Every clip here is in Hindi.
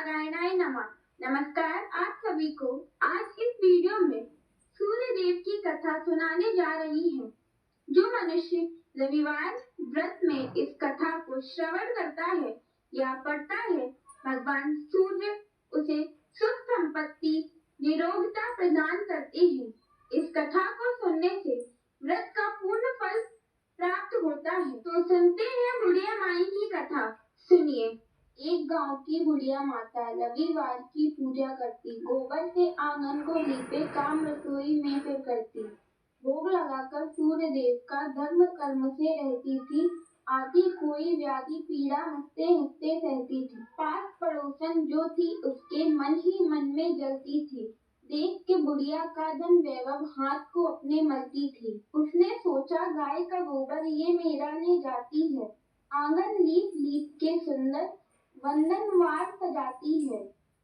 नारायणाय नमः। नमस्कार आप सभी को। आज इस वीडियो में सूर्य देव की कथा सुनाने जा रही है। जो मनुष्य रविवार व्रत में इस कथा को श्रवण करता है या पढ़ता है, भगवान सूर्य उसे सुख संपत्ति निरोगता प्रदान करते हैं। इस कथा को सुनने से व्रत का पूर्ण फल प्राप्त होता है। तो सुनते हैं बुढ़िया माई की कथा। सुनिए। एक गांव की बुढ़िया माता रविवार की पूजा करती, गोबर से आंगन को लीपे काम रसोई में फिर करती, भोग लगाकर सूर्य देव का धर्म कर्म से रहती थी। आती कोई व्याधि पीड़ा हंसते हंसते सहती थी। पास पड़ोसन जो थी उसके मन ही मन में जलती थी। देख के बुढ़िया का धन वैभव हाथ को अपने मलती थी। उसने सोचा गाय का गोबर ये मेरा ले जाती है, आंगन लीप लीप के सुंदर वंदनवार सजाती है।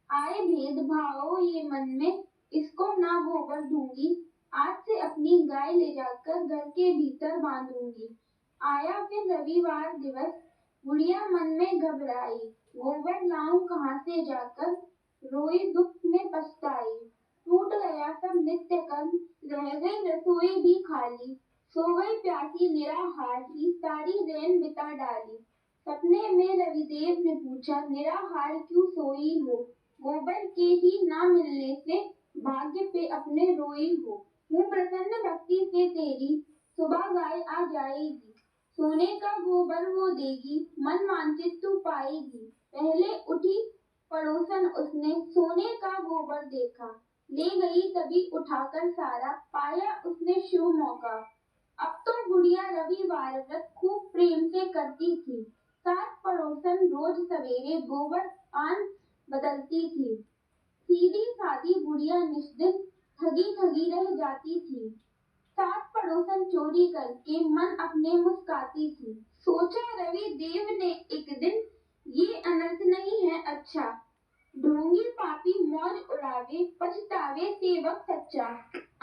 आए भेदभाव ये मन में, इसको ना गोबर दूंगी, आज से अपनी गाय ले जाकर घर के भीतर बांधूंगी। आया फिर रविवार दिवस, बुढ़िया मन में घबराई, गोबर लाऊं कहाँ से जाकर, रोई दुख में पछताई। टूट गया सब नित्य कर्म, रह गई रसोई भी खाली, सो गई प्यासी निराहार ही, सारी रैन बिता डाली। सपने में रविदेव ने पूछा, निराहार क्यों सोई हो, गोबर के ही ना मिलने से भाग्य पे अपने रोई हो। हूँ प्रसन्न भक्ति से तेरी, सुबह गाय आ जाएगी, सोने का गोबर वो देगी, मन वांछित तू पाएगी। पहले उठी पड़ोसन उसने सोने का गोबर देखा, ले गई तभी उठाकर सारा, पाया उसने शुभ मौका। अब तो बुढ़िया रविवार व्रत खूब प्रेम से करती थी। सात पड़ोसन रोज सवेरे गोबर आन बदलती थी। सीधी सादी बुढ़िया निष्दिन ठगी ठगी रह जाती थी। सात पड़ोसन चोरी करके मन अपने मुस्काती थी। सोचा रवि देव ने एक दिन, ये अनर्थ नहीं है अच्छा, ढोंगी पापी मौज उड़ावे, पछतावे सेवक सच्चा।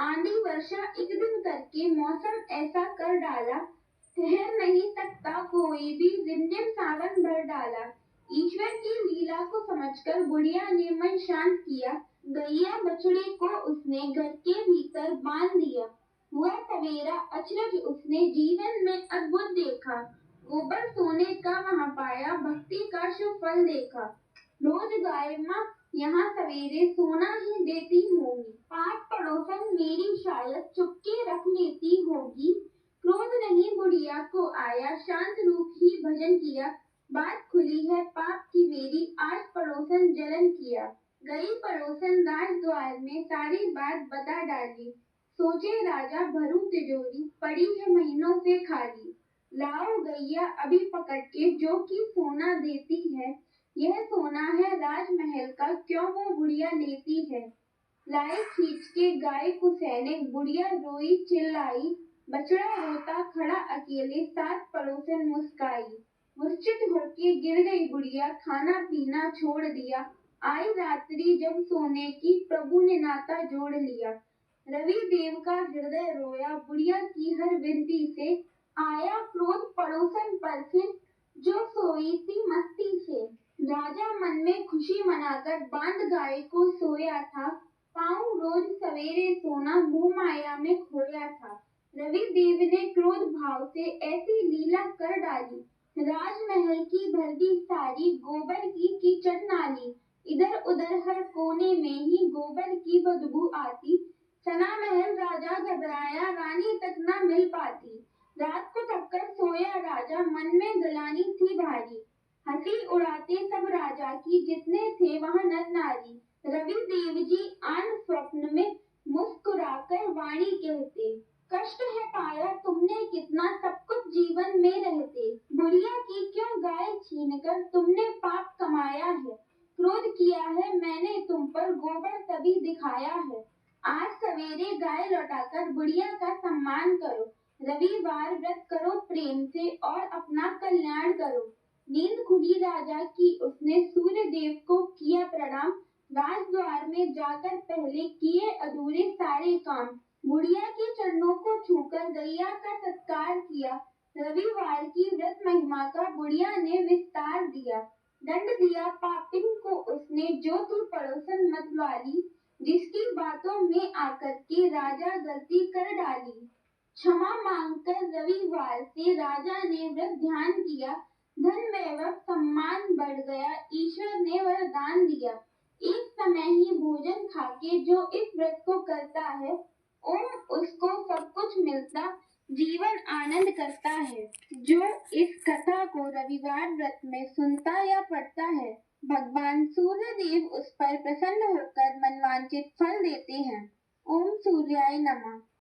आंधी वर्षा एक दिन करके मौसम ऐसा कर डाला, ठहर नहीं सकता कोई भी, रिमझिम सावन भर डाला। ईश्वर की लीला को समझकर बुढ़िया ने मन शांत किया, गैया बछड़े को उसने घर के भीतर बांध दिया। हुआ सवेरा अचरज उसने जीवन में अद्भुत देखा, गोबर सोने का वहाँ पाया, भक्ति का शुभ फल देखा। रोज गाय माँ यहाँ सवेरे सोना ही देती होगी, पास पड़ोसन मेरी शायद चुपके रख लेती होगी। क्रोध नहीं बुढ़िया को आया, शांत रूप ही भजन किया, बात खुली है पाप की मेरी, आज पड़ोसन जलन किया। गई पड़ोसन राज द्वार में, सारी बात बता डाली, सोचे राजा भरूं तिजोरी, पड़ी है महीनों से खाली। लाओ गैया अभी पकड़ के, जो कि सोना देती है, यह सोना है राजमहल का, क्यों वो बुढ़िया लेती है। लाए खींच के गाय को सैनिक, बुढ़िया रोई चिल्लाई, बछड़ा रोता खड़ा अकेले, सात पड़ोसन मुस्काई। मूर्छित होके गिर गई बुढ़िया, खाना पीना छोड़ दिया, आई रात्रि जब सोने की, प्रभु ने नाता जोड़ लिया। रवि देव का हृदय रोया बुढ़िया की हर विनती से, आया क्रोध पड़ोसन पर फिर, जो सोई थी मस्ती से। राजा मन में खुशी मनाकर बांध गाय को सोया था, पाँव रोज सवेरे सोना मोह माया में खोया था। रवि देव ने क्रोध भाव से ऐसी लीला कर डाली, राजमहल की भर दी सारी, गोबर की कीचड़ नाली। इधर उधर हर कोने में ही गोबर की बदबू आती, सना महल राजा घबराया, रानी तक न मिल पाती। रात को थककर सोया राजा, मन में गलानी थी भारी, हंसी उड़ाते सब राजा की, जितने थे वहाँ नर नारी। रवि देव जी आन स्वप्न में मुस्कुराकर वाणी कहते, कष्ट है पाया तुमने कितना, सब कुछ जीवन में रहते, बुढ़िया की क्यों गाय छीनकर तुमने पाप कमाया है। क्रोध किया है मैंने तुम पर, गोबर तभी दिखाया है, आज सवेरे गाय लौटाकर बुढ़िया का सम्मान करो। रविवार व्रत करो प्रेम से और अपना कल्याण करो। नींद खुली राजा की, उसने सूर्य देव को किया प्रणाम, राजद्वार में जाकर पहले किए अधूरे सारे काम। बुढ़िया के चरणों को छूकर गैया का सत्कार किया, रविवार की व्रत महिमा का बुढ़िया ने विस्तार दिया। दंड दिया पापिन को उसने, जो तू पड़ोसन मत वाली, जिसकी बातों में आकर के राजा गलती कर डाली। क्षमा मांगकर रविवार से राजा ने व्रत ध्यान किया, धन वैभव सम्मान बढ़ गया, ईश्वर ने वरदान दिया। एक समय ही भोजन खाके जो इस व्रत को करता है, ओम उसको सब कुछ मिलता, जीवन आनंद करता है। जो इस कथा को रविवार व्रत में सुनता या पढ़ता है, भगवान सूर्य देव उस पर प्रसन्न होकर मनवांचित फल देते हैं। ओम सूर्याय नमः।